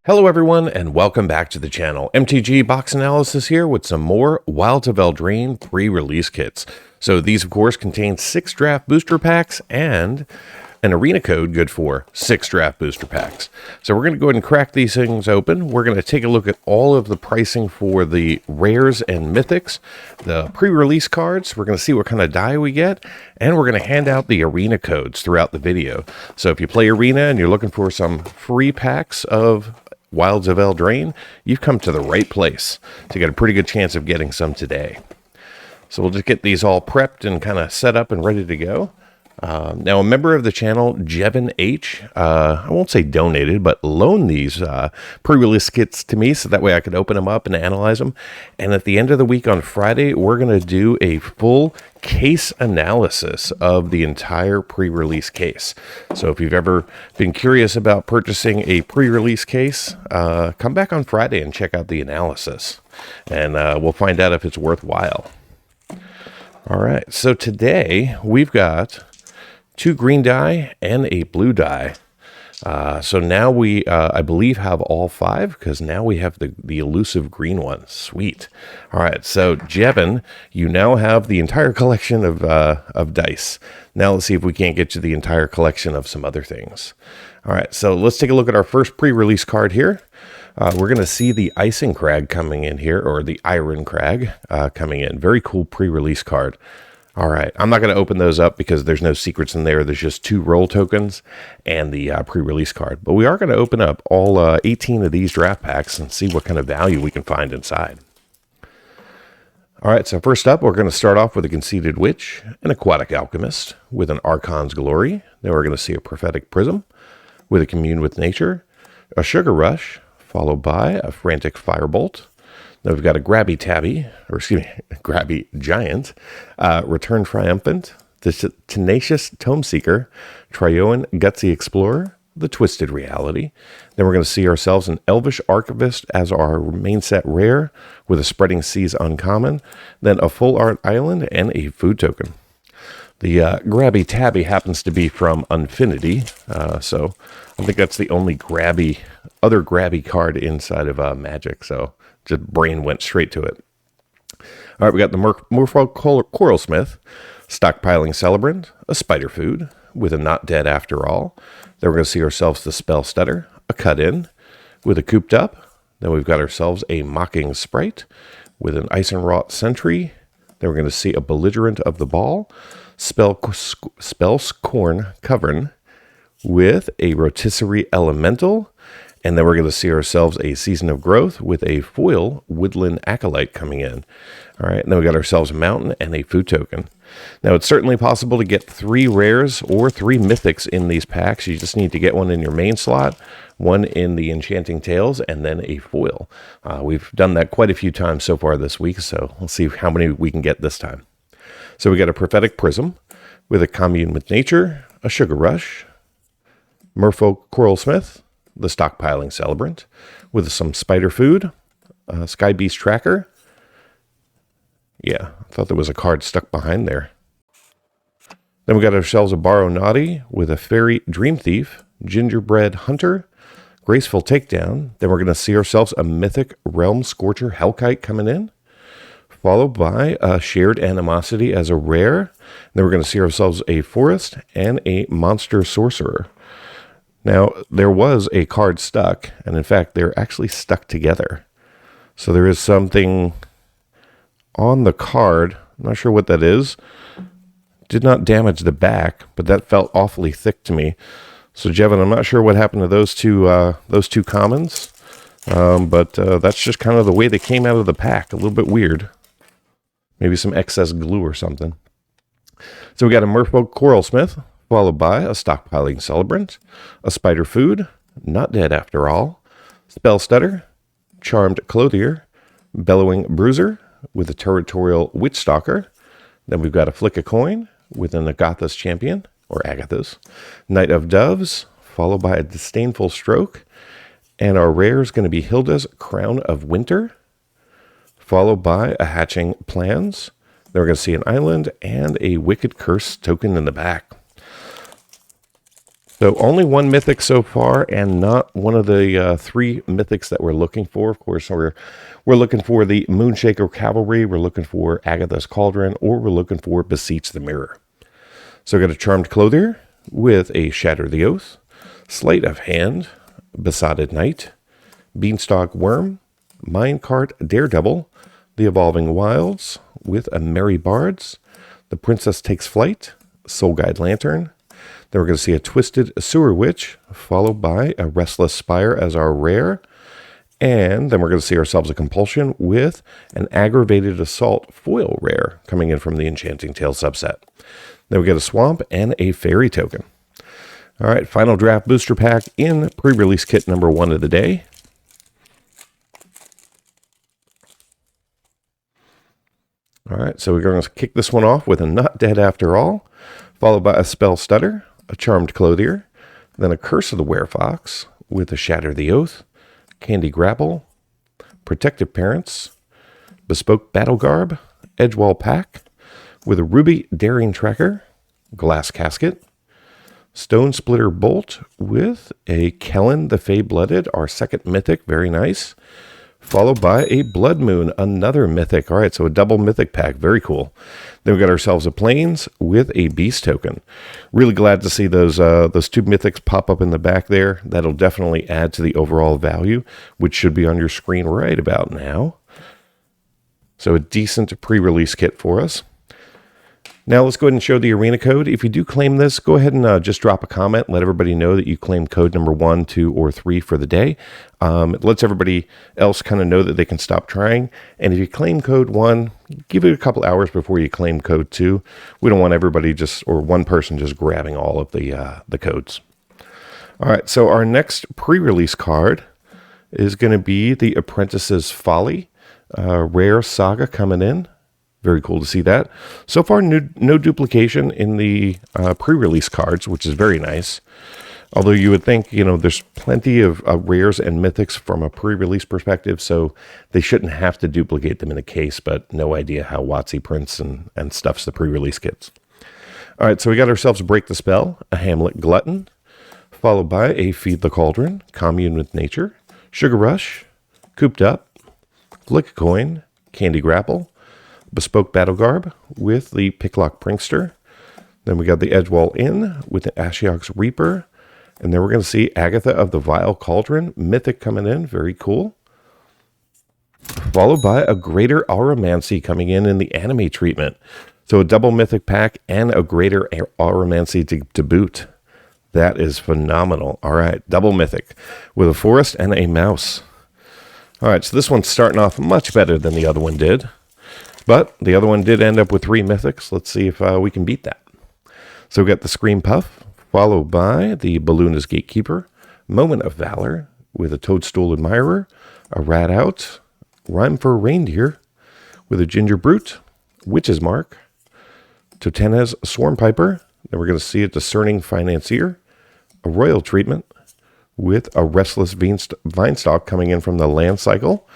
Hello everyone and welcome back to the channel. MTG Box Analysis here with some more Wilds of Eldraine pre-release kits. So these of course contain 6 draft booster packs and an arena code good for 6 draft booster packs. So we're going to go ahead and crack these things open. We're going to take a look at all of the pricing for the rares and mythics, the pre-release cards. We're going to see what kind of die we get, and we're going to hand out the arena codes throughout the video. So if you play arena and you're looking for some free packs of Wilds of Eldraine, you've come to the right place to get a pretty good chance of getting some today. So we'll just get these all prepped and kind of set up and ready to go. Now, a member of the channel, Jevin H., I won't say donated, but loaned these pre-release kits to me so that way I could open them up and analyze them. And at the end of the week on Friday, we're going to do a full case analysis of the entire pre-release case. So if you've ever been curious about purchasing a pre-release case, come back on Friday and check out the analysis. And we'll find out if it's worthwhile. All right, so today we've got 2 green die and a blue die. So now we, I believe, have all 5 because now we have the elusive green one. Sweet. All right, so Jevin, you now have the entire collection of dice. Now let's see if we can't get you the entire collection of some other things. All right, so let's take a look at our first pre-release card here. We're going to see the Icing Crag coming in here, or the Iron Crag coming in. Very cool pre-release card. All right, I'm not going to open those up because there's no secrets in there. There's just 2 roll tokens and the pre-release card. But we are going to open up all 18 of these draft packs and see what kind of value we can find inside. All right, so first up, we're going to start off with a Conceited Witch, an Aquatic Alchemist with an Archon's Glory. Then we're going to see a Prophetic Prism with a Commune with Nature, a Sugar Rush, followed by a Frantic Firebolt. Then we've got a Grabby Giant, Return Triumphant, the Tenacious Tome Seeker, Trioan Gutsy Explorer, the Twisted Reality. Then we're going to see ourselves an Elvish Archivist as our main set rare with a Spreading Seas uncommon, then a Full Art Island and a food token. The Grabby Tabby happens to be from Unfinity, so I think that's the only other grabby card inside of Magic, so just brain went straight to it. All right, we got the Merfolk Coralsmith, Stockpiling Celebrant, a Spider Food with a Not Dead After All. Then we're going to see ourselves the Spell Stutter, a Cut In with a Cooped Up. Then we've got ourselves a Mocking Sprite with an Icenwrought Sentry. Then we're going to see a Belligerent of the Ball, Spellscorn Cavern with a Rotisserie Elemental. And then we're going to see ourselves a Season of Growth with a foil Woodland Acolyte coming in. All right, and then we got ourselves a Mountain and a food token. Now, it's certainly possible to get 3 rares or 3 mythics in these packs. You just need to get one in your main slot, one in the Enchanting Tales, and then a foil. We've done that quite a few times so far this week, so we'll see how many we can get this time. So we got a Prophetic Prism with a Commune with Nature, a Sugar Rush, Merfolk Coralsmith, the Stockpiling Celebrant, with some Spider Food, Sky Beast Tracker. Yeah, I thought there was a card stuck behind there. Then we got ourselves a Borrow Naughty with a Fairy Dream Thief, Gingerbread Hunter, Graceful Takedown. Then we're going to see ourselves a Mythic Realm-Scorcher Hellkite coming in, followed by a Shared Animosity as a rare. Then we're going to see ourselves a Forest and a Monster Sorcerer. Now, there was a card stuck, and in fact, they're actually stuck together. So there is something on the card. I'm not sure what that is. Did not damage the back, but that felt awfully thick to me. So, Jevin, I'm not sure what happened to those two commons, but that's just kind of the way they came out of the pack. A little bit weird. Maybe some excess glue or something. So we got a Merfolk Coralsmith, followed by a Stockpiling Celebrant, a Spider Food, Not Dead After All, Spell Stutter, Charmed Clothier, Bellowing Bruiser with a Territorial Witch Stalker. Then we've got a Flick a Coin with an Agatha's Champion, or Agatha's, Knight of Doves, followed by a Disdainful Stroke, and our rare is going to be Hilda's Crown of Winter, followed by a Hatching Plans. Then we're going to see an Island and a Wicked Curse token in the back. So only one mythic so far, and not one of the three mythics that we're looking for. Of course, we're looking for the Moonshaker Cavalry, we're looking for Agatha's Cauldron, or we're looking for Beseech the Mirror. So we got a Charmed Clothier with a Shatter the Oath, Sleight of Hand, Besotted Knight, Beanstalk Worm, Minecart Daredevil, the Evolving Wilds with a Merry Bards, the Princess Takes Flight, Soul Guide Lantern. Then we're going to see a Twisted Sewer Witch, followed by a Restless Spire as our rare. And then we're going to see ourselves a Compulsion with an Aggravated Assault foil rare coming in from the Enchanting Tale subset. Then we get a Swamp and a Fairy token. All right, final draft booster pack in pre-release kit number 1 of the day. All right, so we're going to kick this one off with a Not Dead After All, followed by a Spell Stutter, a Charmed Clothier, then a Curse of the Werefox with a Shatter the Oath, Candy Grapple, Protective Parents, Bespoke Battle Garb, Edgewall Pack with a Ruby Daring Tracker, Glass Casket, Stone Splitter Bolt with a Kellen the Fae-Blooded, our second mythic, very nice, followed by a Blood Moon, another mythic. All right, so a double mythic pack, very cool. Then we got ourselves a Plains with a Beast token. Really glad to see those two mythics pop up in the back there. That'll definitely add to the overall value, which should be on your screen right about now. So a decent pre-release kit for us. Now let's go ahead and show the arena code. If you do claim this, go ahead and just drop a comment. Let everybody know that you claimed code number 1, 2, or 3 for the day. It lets everybody else kind of know that they can stop trying. And if you claim code 1, give it a couple hours before you claim code 2. We don't want everybody or one person just grabbing all of the codes. All right, so our next pre-release card is going to be the Apprentice's Folly, rare saga coming in. Very cool to see that. So far, no duplication in the pre-release cards, which is very nice. Although you would think, there's plenty of rares and mythics from a pre-release perspective, so they shouldn't have to duplicate them in a case, but no idea how WotC prints and stuffs the pre-release kits. All right, so we got ourselves a Break the Spell, a Hamlet Glutton, followed by a Feed the Cauldron, Commune with Nature, Sugar Rush, Cooped Up, Flick a Coin, Candy Grapple, Bespoke Battle Garb with the Picklock Prankster. Then we got the Edgewall Inn with the Ashiok's Reaper. And then we're going to see Agatha of the Vile Cauldron, mythic coming in, very cool. Followed by a Greater Auramancy coming in the anime treatment. So a double mythic pack and a Greater Auramancy to boot. That is phenomenal. All right, double mythic with a Forest and a Mouse. All right, so this one's starting off much better than the other one did. But the other one did end up with 3 mythics. Let's see if we can beat that. So we got the Scream Puff, followed by the Balloonist Gatekeeper, Moment of Valor with a Toadstool Admirer, a Rat Out, Rhyme for a Reindeer with a Ginger Brute, Witch's Mark, Totenna's Swarm Piper. Then we're going to see a Discerning Financier, a Royal Treatment with a Restless Vinestalk coming in from the Land Cycle,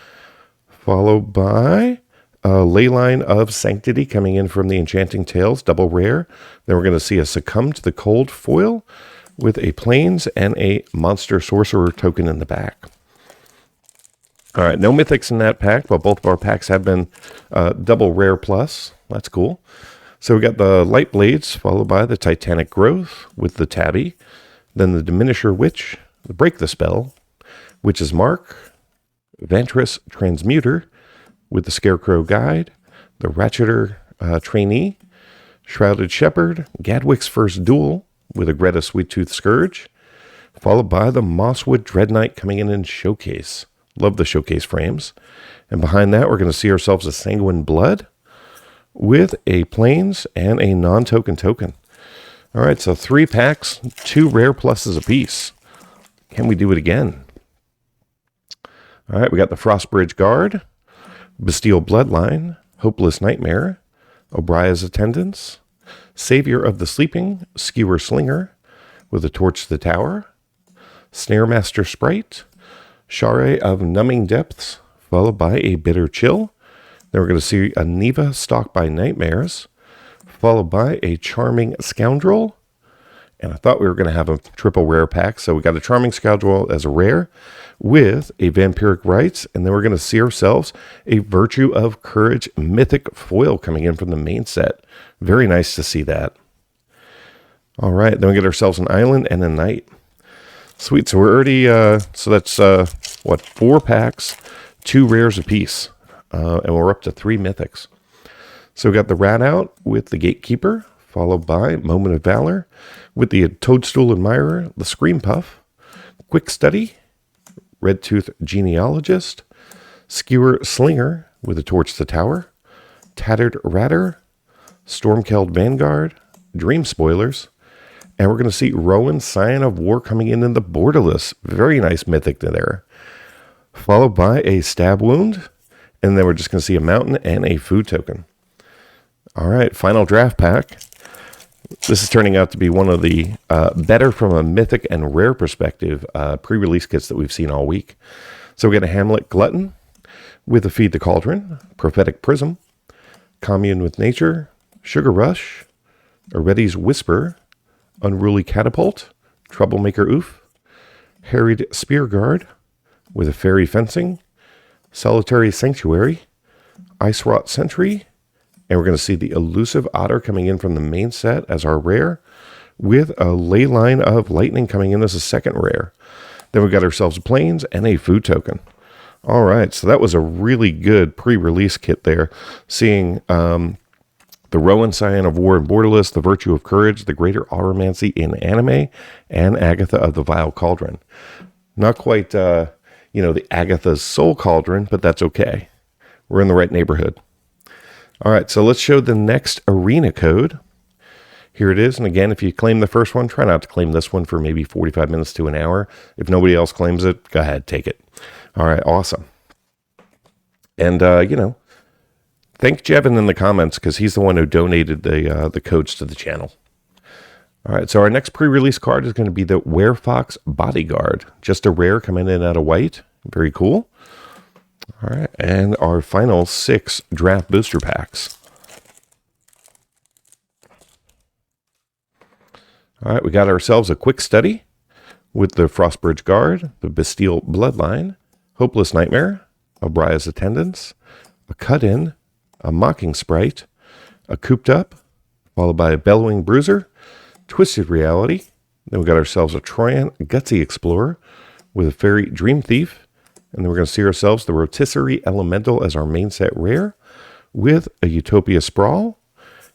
followed by a Leyline of Sanctity coming in from the Enchanting Tales, double rare. Then we're going to see a Succumb to the Cold foil with a Plains and a Monster Sorcerer token in the back. All right, no mythics in that pack, but both of our packs have been double rare plus. That's cool. So we got the Light Blades, followed by the Titanic Growth with the Tabby, then the Diminisher Witch, the Break the Spell, Witch's Mark, Vantress Transmuter, with the Scarecrow Guide, the Ratcheter Trainee, Shrouded Shepherd, Gadwick's First Duel with a Greta Sweet-Tooth Scourge, followed by the Mosswood Dread Knight coming in Showcase. Love the Showcase frames. And behind that, we're going to see ourselves a Sanguine Blood with a Plains and a non-token token. All right, so 3 packs, 2 rare pluses apiece. Can we do it again? All right, we got the Frostbridge Guard, Bastille Bloodline, Hopeless Nightmare, Obria's Attendants, Savior of the Sleeping, Skewer Slinger, with a Torch to the Tower, Snaremaster Sprite, Share of Numbing Depths, followed by a Bitter Chill. Then we're going to see a Neva Stalked by Nightmares, followed by a Charming Scoundrel, And I thought we were going to have a triple rare pack. So we got a Charming Scoundrel as a rare with a Vampiric Rites. And then we're going to see ourselves a Virtue of Courage mythic foil coming in from the main set. Very nice to see that. All right. Then we get ourselves an Island and a Knight. Sweet. So we're already, so that's, 4 packs, 2 rares apiece. And we're up to 3 mythics. So we got the Rat out with the Gatekeeper, followed by Moment of Valor with the Toadstool Admirer, the Scream Puff, Quick Study, Red Tooth Genealogist, Skewer Slinger with a Torch to Tower, Tattered Ratter, Stormkeld Vanguard, Dream Spoilers, and we're going to see Rowan, Scion of War coming in the Borderless. Very nice mythic there. Followed by a Stab Wound, and then we're just going to see a Mountain and a Food Token. All right, final draft pack. This is turning out to be one of the better from a mythic and rare perspective pre-release kits that we've seen all week. So we got a Hamlet Glutton with a Feed the Cauldron, Prophetic Prism, Commune with Nature, Sugar Rush, Aredes Whisper, Unruly Catapult, Troublemaker Oof, Harried Spear Guard with a Fairy Fencing, Solitary Sanctuary, Ice Wrought Sentry, and we're going to see the Elusive Otter coming in from the main set as our rare, with a Leyline of Lightning coming in as a second rare. Then we got ourselves Plains and a Food Token. All right, so that was a really good pre-release kit there, seeing the Rowan, Scion of War in Borderless, the Virtue of Courage, the Greater Auramancy in Anime, and Agatha of the Vile Cauldron. Not quite, the Agatha's Soul Cauldron, but that's okay. We're in the right neighborhood. All right, so let's show the next arena code. Here it is. And again, if you claim the first one, try not to claim this one for maybe 45 minutes to an hour. If nobody else claims it, go ahead, take it. All right, awesome. And, thank Jevin in the comments because he's the one who donated the codes to the channel. All right, so our next pre-release card is going to be the Werefox Bodyguard. Just a rare coming in out of white. Very cool. All right, and our final 6 draft booster packs. All right, we got ourselves a Quick Study with the Frostbridge Guard, the Bastille Bloodline, Hopeless Nightmare, Abraya's Attendance, a Cut-In, a Mocking Sprite, a Cooped Up, followed by a Bellowing Bruiser, Twisted Reality. Then we got ourselves a Troyan Gutsy Explorer with a Fairy Dream Thief. And then we're going to see ourselves the Rotisserie Elemental as our main set rare with a Utopia Sprawl.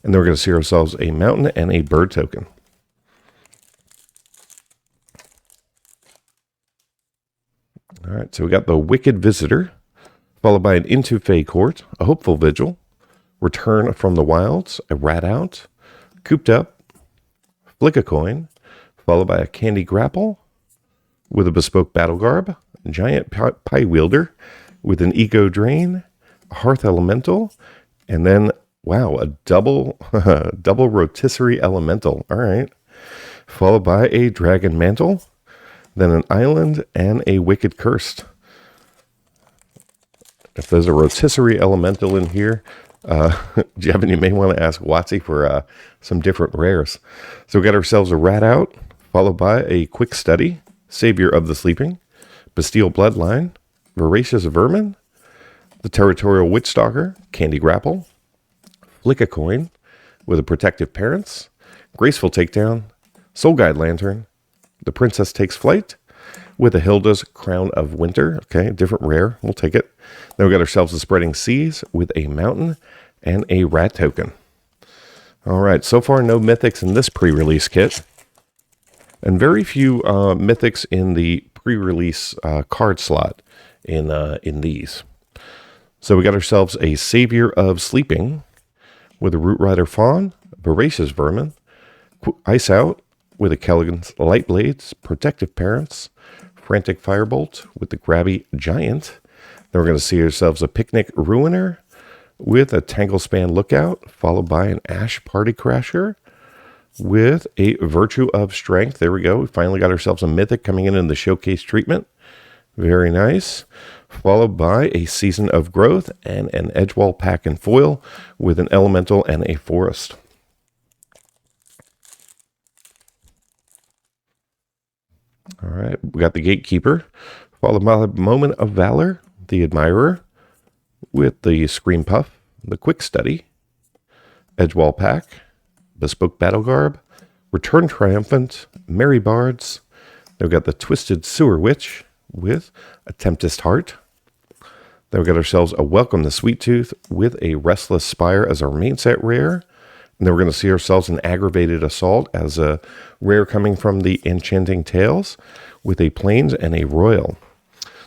And then we're going to see ourselves a Mountain and a Bird Token. All right, so we got the Wicked Visitor, followed by an Into Fae Court, a Hopeful Vigil, Return from the Wilds, a Rat Out, Cooped Up, Flick a Coin, followed by a Candy Grapple with a Bespoke Battle Garb, Giant Pie Wielder with an Eco Drain, a Hearth Elemental, and then, wow, a double Rotisserie Elemental. All right. Followed by a Dragon Mantle, then an Island, and a Wicked Cursed. If there's a Rotisserie Elemental in here, Jevin, you may want to ask Watsy for some different rares. So we got ourselves a Rat Out, followed by a Quick Study, Savior of the Sleeping, Bastille Bloodline, Voracious Vermin, the Territorial Witchstalker, Candy Grapple, Flick a Coin with a Protective Parents, Graceful Takedown, Soul Guide Lantern, the Princess Takes Flight with a Hilda's Crown of Winter. Okay, different rare. We'll take it. Then we got ourselves a Spreading Seas with a Mountain and a Rat Token. All right, so far no mythics in this pre-release kit. And very few mythics in the pre-release card slot in these. So we got ourselves a Savior of Sleeping with a Root Rider Fawn, Voracious Vermin, Ice Out with a Kelligan's Light Blades, Protective Parents, Frantic Firebolt with the Grabby Giant. Then we're going to see ourselves a Picnic Ruiner with a Tanglespan Lookout, followed by an Ash Party Crasher with a Virtue of Strength. There we go. We finally got ourselves a mythic coming in the showcase treatment. Very nice. Followed by a Season of Growth and an Edgewall Pack and Foil with an Elemental and a Forest. All right, we got the Gatekeeper, followed by the Moment of Valor, the Admirer, with the Scream Puff, the Quick Study, Edgewall Pack, Bespoke Battle Garb, Return Triumphant, Merry Bards. Then we got the Twisted Sewer Witch with a Tempest Heart. Then we got ourselves a Welcome the Sweet Tooth with a Restless Spire as our main set rare. And then we're going to see ourselves an Aggravated Assault as a rare coming from the Enchanting Tales with a Plains and a Royal.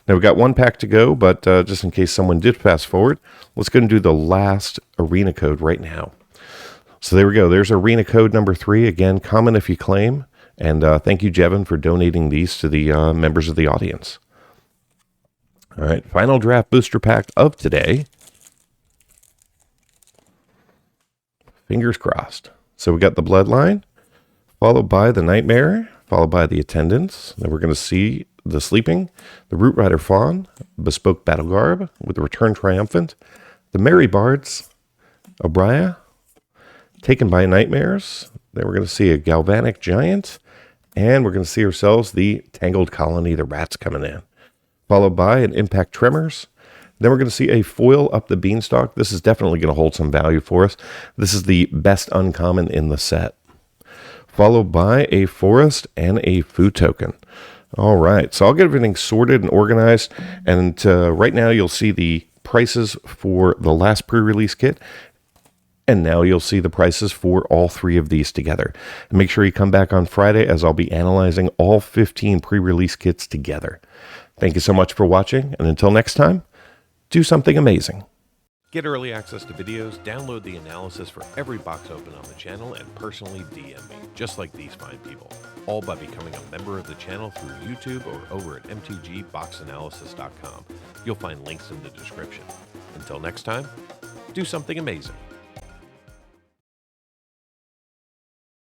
Now we've got one pack to go, but just in case someone did fast forward, let's go and do the last arena code right now. So there we go. There's arena code number 3. Again, comment if you claim. And thank you, Jevin, for donating these to the members of the audience. All right, final draft booster pack of today. Fingers crossed. So we got the Bloodline, followed by the Nightmare, followed by the Attendants. Then we're going to see the Sleeping, the Root Rider Fawn, Bespoke Battle Garb with the Return Triumphant, the Merry Bards, Obria, Taken by Nightmares. Then we're going to see a Galvanic Giant, and we're going to see ourselves the Tangled Colony, the Rats coming in, followed by an Impact Tremors. Then we're going to see a Foil Up the Beanstalk. This is definitely going to hold some value for us. This is the best uncommon in the set, followed by a Forest and a Food Token. All right, so I'll get everything sorted and organized, and right now you'll see the prices for the last pre-release kit, and now you'll see the prices for all 3 of these together. And make sure you come back on Friday, as I'll be analyzing all 15 pre-release kits together. Thank you so much for watching, and until next time, do something amazing. Get early access to videos, download the analysis for every box open on the channel, and personally DM me, just like these fine people. All by becoming a member of the channel through YouTube or over at mtgboxanalysis.com. You'll find links in the description. Until next time, do something amazing.